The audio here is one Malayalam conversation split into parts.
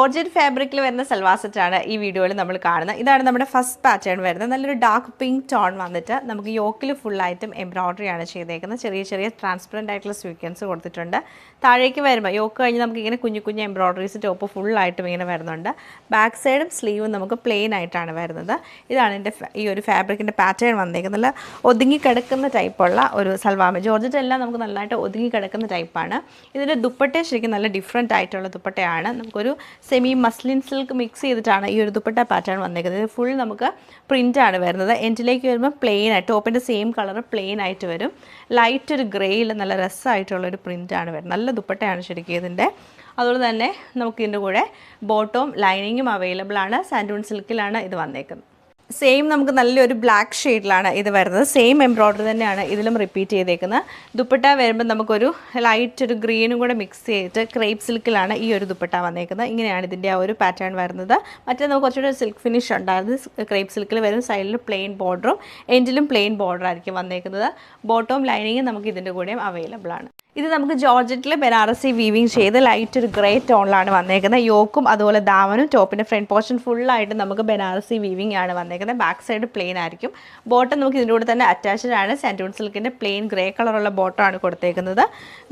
ജോർജറ്റ് ഫാബ്രിക്കിൽ വരുന്ന സൽവാർ സെറ്റാണ് ഈ വീഡിയോയിൽ നമ്മൾ കാണുന്നത്. ഇതാണ് നമ്മുടെ ഫസ്റ്റ് പാറ്റേൺ വരുന്നത്. നല്ലൊരു ഡാർക്ക് പിങ്ക് ടോൺ വന്നിട്ട് നമുക്ക് യോക്കിൽ ഫുള്ളായിട്ടും എംബ്രോയ്ഡറി ആണ് ചെയ്തേക്കുന്നത്. ചെറിയ ചെറിയ ട്രാൻസ്പെറൻ്റ് ആയിട്ടുള്ള സ്വീക്വൻസ് കൊടുത്തിട്ടുണ്ട്. താഴേക്ക് വരുമ്പോൾ യോക്ക് കഴിഞ്ഞ് നമുക്ക് ഇങ്ങനെ കുഞ്ഞു കുഞ്ഞു എംബ്രോയ്ഡറീസ് ടോപ്പ് ഫുള്ളായിട്ടും ഇങ്ങനെ വരുന്നുണ്ട്. ബാക്ക് സൈഡും സ്ലീവും നമുക്ക് പ്ലെയിൻ ആയിട്ടാണ് വരുന്നത്. ഇതാണ് എൻ്റെ ഈ ഒരു ഫാബ്രിക്കിൻ്റെ പാറ്റേൺ വന്നേക്കുന്നത്. നല്ല ഒതുങ്ങി കിടക്കുന്ന ടൈപ്പുള്ള ഒരു സൽവാർ. ജോർജറ്റ് എല്ലാം നമുക്ക് നല്ലതായിട്ട് ഒതുങ്ങി കിടക്കുന്ന ടൈപ്പാണ്. ഇതിൻ്റെ ദുപ്പട്ട ശരിക്കും നല്ല ഡിഫറെൻ്റ് ആയിട്ടുള്ള ദുപ്പട്ടയാണ്. നമുക്കൊരു സെമി മസ്ലിൻ സിൽക്ക് മിക്സ് ചെയ്തിട്ടാണ് ഈ ഒരു ദുപ്പട്ട പാറ്റേൺ വന്നേക്കുന്നത്. ഫുൾ നമുക്ക് പ്രിൻ്റാണ് വരുന്നത്. എൻഡിലേക്ക് വരുമ്പോൾ പ്ലെയിൻ ആയിട്ട് ടോപ്പിൻ്റെ സെയിം കളർ പ്ലെയിൻ ആയിട്ട് വരും. ലൈറ്റ് ഒരു ഗ്രേയിൽ നല്ല രസമായിട്ടുള്ളൊരു പ്രിൻ്റാണ് വരുന്നത്. നല്ല ദുപ്പട്ടയാണ് ശരിക്കും ഇതിൻ്റെ. അതുപോലെ തന്നെ നമുക്കിതിൻ്റെ കൂടെ ബോട്ടവും ലൈനിങ്ങും അവൈലബിൾ ആണ്. സാൻഡൂൺ സിൽക്കിലാണ് ഇത് വന്നേക്കുന്നത്. സെയിം നമുക്ക് നല്ലൊരു ബ്ലാക്ക് ഷെയ്ഡിലാണ് ഇത് വരുന്നത്. സെയിം എംബ്രോയ്ഡറി തന്നെയാണ് ഇതിലും റിപ്പീറ്റ് ചെയ്തേക്കുന്നത്. ദുപ്പട്ട വരുമ്പോൾ നമുക്കൊരു ലൈറ്റ് ഒരു ഗ്രീനും കൂടെ മിക്സ് ചെയ്തിട്ട് ക്രേപ്പ് സിൽക്കിലാണ് ഈ ഒരു ദുപ്പട്ട വന്നേക്കുന്നത്. ഇങ്ങനെയാണ് ഇതിൻ്റെ ആ ഒരു പാറ്റേൺ വരുന്നത്. മറ്റേ നമുക്ക് കുറച്ചുകൂടി സിൽക്ക് ഫിനിഷ് ഉണ്ടായിരുന്നു. ക്രേപ്പ് സിൽക്കിൽ വരും. സൈഡിൽ പ്ലെയിൻ ബോർഡറും എൻഡിലും പ്ലെയിൻ ബോർഡർ ആയിരിക്കും വന്നേക്കുന്നത്. ബോട്ടവും ലൈനിങ്ങും നമുക്ക് ഇതിൻ്റെ കൂടെയും അവൈലബിൾ ആണ്. ഇത് നമുക്ക് ജോർജറ്റിൽ ബനാറസി വീവിങ് ചെയ്ത് ലൈറ്റ് ഒരു ഗ്രേ ടോണിലാണ് വന്നേക്കുന്നത്. യോക്കും അതുപോലെ ദാമനും ടോപ്പിൻ്റെ ഫ്രണ്ട് പോർഷൻ ഫുള്ളായിട്ട് നമുക്ക് ബനാറസി വീവിങ് ആണ് വന്നേക്കുന്നത്. ബാക്ക് സൈഡ് പ്ലെയിൻ ആയിരിക്കും. ബോട്ടം നമുക്ക് ഇതിൻ്റെ കൂടെ തന്നെ അറ്റാച്ച്ഡ് ആണ്. സാൻഡൂൺ സിൽക്കിൻ്റെ പ്ലെയിൻ ഗ്രേ കളറുള്ള ബോട്ടമാണ് കൊടുത്തേക്കുന്നത്.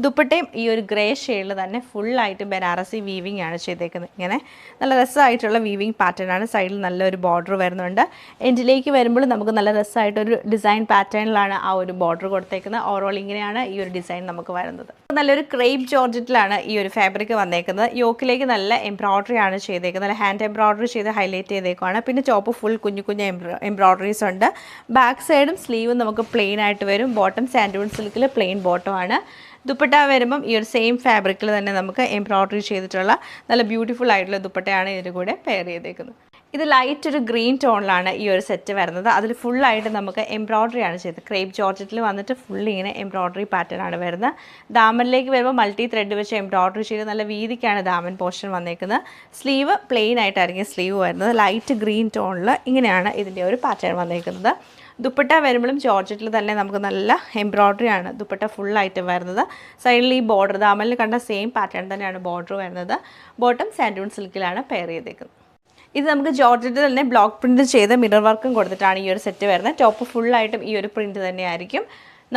ദുപ്പട്ടയും ഈ ഒരു ഗ്രേ ഷെയ്ഡിൽ തന്നെ ഫുള്ളായിട്ട് ബനാറസി വീവിങ് ആണ് ചെയ്തേക്കുന്നത്. ഇങ്ങനെ നല്ല രസമായിട്ടുള്ള വീവിങ് പാറ്റേൺ ആണ്. സൈഡിൽ നല്ലൊരു ബോർഡർ വരുന്നുണ്ട്. എൻഡിലേക്ക് വരുമ്പോൾ നമുക്ക് നല്ല രസമായിട്ടൊരു ഡിസൈൻ പാറ്റേണിലാണ് ആ ഒരു ബോർഡർ കൊടുത്തേക്കുന്നത്. ഓവറോൾ ഇങ്ങനെയാണ് ഈ ഒരു ഡിസൈൻ നമുക്ക് വരുന്നത്. നല്ലൊരു ക്രേപ്പ് ജോർജറ്റിലാണ് ഈ ഒരു ഫാബ്രിക് വന്നേക്കുന്നത്. യോക്കിലേക്ക് നല്ല എംബ്രോയ്ഡറി ആണ് ചെയ്തേക്കുന്നത്. നല്ല ഹാൻഡ് എംബ്രോയ്ഡറി ചെയ്ത് ഹൈലൈറ്റ് ചെയ്തേക്കുവാണ്. പിന്നെ ടോപ്പ് ഫുൾ കുഞ്ഞു കുഞ്ഞു എംബ്രോയ്ഡറീസ് ഉണ്ട്. ബാക്ക് സൈഡും സ്ലീവും നമുക്ക് പ്ലെയിൻ ആയിട്ട് വരും. ബോട്ടം സാൻഡൂൺ സിൽക്കിൽ പ്ലെയിൻ ബോട്ടമാണ്. ദുപ്പട്ട വരുമ്പം ഈ ഒരു സെയിം ഫാബ്രിക്കിൽ തന്നെ നമുക്ക് എംബ്രോയ്ഡറി ചെയ്തിട്ടുള്ള നല്ല ബ്യൂട്ടിഫുൾ ആയിട്ടുള്ള ദുപ്പട്ടയാണ് ഇതിൻ്റെ കൂടെ പെയർ ചെയ്തേക്കുന്നത്. ഇത് ലൈറ്റ് ഒരു ഗ്രീൻ ടോണിലാണ് ഈ ഒരു സെറ്റ് വരുന്നത്. അതിൽ ഫുള്ളായിട്ട് നമുക്ക് എംബ്രോയ്ഡറി ആണ് ചെയ്തത്. ക്രേപ്പ് ജോർജറ്റിൽ വന്നിട്ട് ഫുൾ ഇങ്ങനെ എംബ്രോയ്ഡറി പാറ്റേൺ ആണ് വരുന്നത്. ദാമനിലേക്ക് വരുമ്പോൾ മൾട്ടി ത്രെഡ് വെച്ച് എംബ്രോയ്ഡറി ചെയ്ത് നല്ല വീതിക്കാണ് ദാമൻ പോർഷൻ വന്നേക്കുന്നത്. സ്ലീവ് പ്ലെയിൻ ആയിട്ടായിരിക്കും സ്ലീവ് വരുന്നത്. ലൈറ്റ് ഗ്രീൻ ടോണിൽ ഇങ്ങനെയാണ് ഇതിൻ്റെ ഒരു പാറ്റേൺ വന്നേക്കുന്നത്. ദുപ്പട്ട വരുമ്പോഴും ജോർജറ്റിൽ തന്നെ നമുക്ക് നല്ല എംബ്രോയ്ഡറി ആണ് ദുപ്പട്ട ഫുള്ളായിട്ട് വരുന്നത്. സൈഡിൽ ഈ ബോർഡർ ദാമനിൽ കണ്ട സെയിം പാറ്റേൺ തന്നെയാണ് ബോർഡർ വരുന്നത്. ബോട്ടം സാൻഡൂൺ സിൽക്കിലാണ് പെയർ ചെയ്തേക്കുന്നത്. ഇത് നമുക്ക് ജോർജറ്റിൽ തന്നെ ബ്ലോക്ക് പ്രിൻറ്റ് ചെയ്ത് മിറർ വർക്കും കൊടുത്തിട്ടാണ് ഈ ഒരു സെറ്റ് വരുന്നത്. ടോപ്പ് ഫുള്ളായിട്ടും ഈ ഒരു പ്രിൻറ്റ് തന്നെയായിരിക്കും.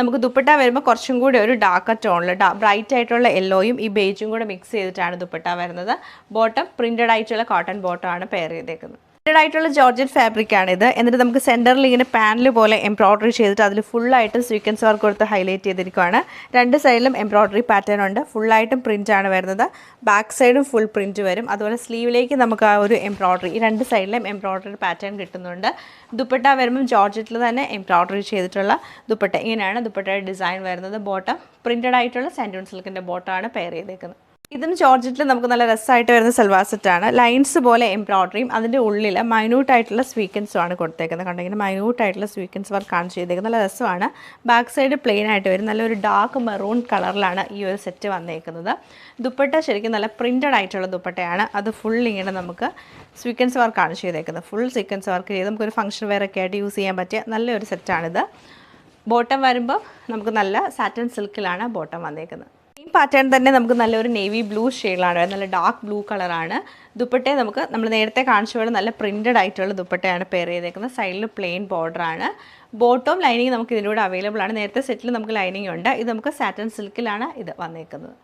നമുക്ക് ദുപ്പട്ട വരുമ്പോൾ കുറച്ചും കൂടി ഒരു ഡാർക്കർ ടോണിൽ ബ്രൈറ്റ് ആയിട്ടുള്ള യെല്ലോയും ഈ ബേജും കൂടെ മിക്സ് ചെയ്തിട്ടാണ് ദുപ്പട്ട വരുന്നത്. ബോട്ടം പ്രിൻറ്റഡ് ആയിട്ടുള്ള കോട്ടൺ ബോട്ടമാണ് പെയർ ചെയ്തേക്കുന്നത്. പ്രിൻറ്റഡ് ആയിട്ടുള്ള ജോർജറ്റ് ഫാബ്രിക്കാണിത്. എന്നിട്ട് നമുക്ക് സെൻറ്ററിൽ ഇങ്ങനെ പാനൽ പോലെ എംബ്രോയ്ഡറി ചെയ്തിട്ട് അതിൽ ഫുള്ളായിട്ട് സ്വീക്വൻസ് വർക്ക് കൊടുത്ത് ഹൈലൈറ്റ് ചെയ്തിരിക്കുകയാണ്. രണ്ട് സൈഡിലും എംബ്രോയ്ഡറി പാറ്റേൺ ഉണ്ട്. ഫുള്ളായിട്ടും പ്രിൻ്റാണ് വരുന്നത്. ബാക്ക് സൈഡും ഫുൾ പ്രിൻറ്റ് വരും. അതുപോലെ സ്ലീവിലേക്ക് നമുക്ക് ആ ഒരു എംബ്രോയ്ഡറി ഈ രണ്ട് സൈഡിലും എംബ്രോയ്ഡറി പാറ്റേൺ കിട്ടുന്നുണ്ട്. ദുപ്പട്ട വരുമ്പം ജോർജറ്റിൽ തന്നെ എംബ്രോയ്ഡറി ചെയ്തിട്ടുള്ള ദുപ്പട്ട. ഇങ്ങനെയാണ് ദുപ്പട്ടയുടെ ഡിസൈൻ വരുന്നത്. ബോട്ടം പ്രിൻറ്റഡ് ആയിട്ടുള്ള സാൻഡൂൺ സിൽക്കിൻ്റെ ബോട്ടമാണ് പെയർ ചെയ്തേക്കുന്നത്. ഇതും ജോർജറ്റിൽ നമുക്ക് നല്ല രസമായിട്ട് വരുന്ന സൽവാർ സെറ്റാണ്. ലൈൻസ് പോലെ എംബ്രോയ്ഡറിയും അതിൻ്റെ ഉള്ളിൽ മൈന്യൂട്ടായിട്ടുള്ള സ്വീക്വൻസും ആണ് കൊടുത്തേക്കുന്നത്. കണ്ടെങ്കിൽ മൈന്യൂട്ടായിട്ടുള്ള സ്വീക്വൻസ് വർക്കാണ് ചെയ്തേക്കുന്നത്. നല്ല രസമാണ്. ബാക്ക് സൈഡ് പ്ലെയിൻ ആയിട്ട് വരും. നല്ലൊരു ഡാർക്ക് മെറൂൺ കളറിലാണ് ഈ ഒരു സെറ്റ് വന്നേക്കുന്നത്. ദുപ്പട്ട ശരിക്കും നല്ല പ്രിൻറ്റഡ് ആയിട്ടുള്ള ദുപ്പട്ടയാണ്. അത് ഫുൾ ഇങ്ങനെ നമുക്ക് സ്വീക്വൻസ് വർക്കാണ് ചെയ്തേക്കുന്നത്. ഫുൾ സ്വീക്വൻസ് വർക്ക് ചെയ്ത് നമുക്കൊരു ഫംഗ്ഷൻ വെയറൊക്കെ ആയിട്ട് യൂസ് ചെയ്യാൻ പറ്റിയ നല്ലൊരു സെറ്റാണിത്. ബോട്ടം വരുമ്പോൾ നമുക്ക് നല്ല സാറ്റൻ സിൽക്കിലാണ് ബോട്ടം വന്നേക്കുന്നത്. ഈ പാറ്റേൺ തന്നെ നമുക്ക് നല്ലൊരു നേവി ബ്ലൂ ഷെയ്ഡിലാണ്. നല്ല ഡാർക്ക് ബ്ലൂ കളറാണ്. ദുപ്പട്ടയെ നമുക്ക് നമ്മൾ നേരത്തെ കാണിച്ച പോലെ നല്ല പ്രിൻറ്റഡ് ആയിട്ടുള്ള ദുപ്പട്ടയാണ് പെയർ ചെയ്തേക്കുന്നത്. സൈഡിൽ പ്ലെയിൻ ബോർഡറാണ്. ബോട്ടവും ലൈനിങ് നമുക്ക് ഇതിലൂടെ അവൈലബിൾ ആണ്. നേരത്തെ സെറ്റിൽ നമുക്ക് ലൈനിങ് ഉണ്ട്. ഇത് നമുക്ക് സാറ്റൻ സിൽക്കിലാണ് ഇത് വന്നേക്കുന്നത്.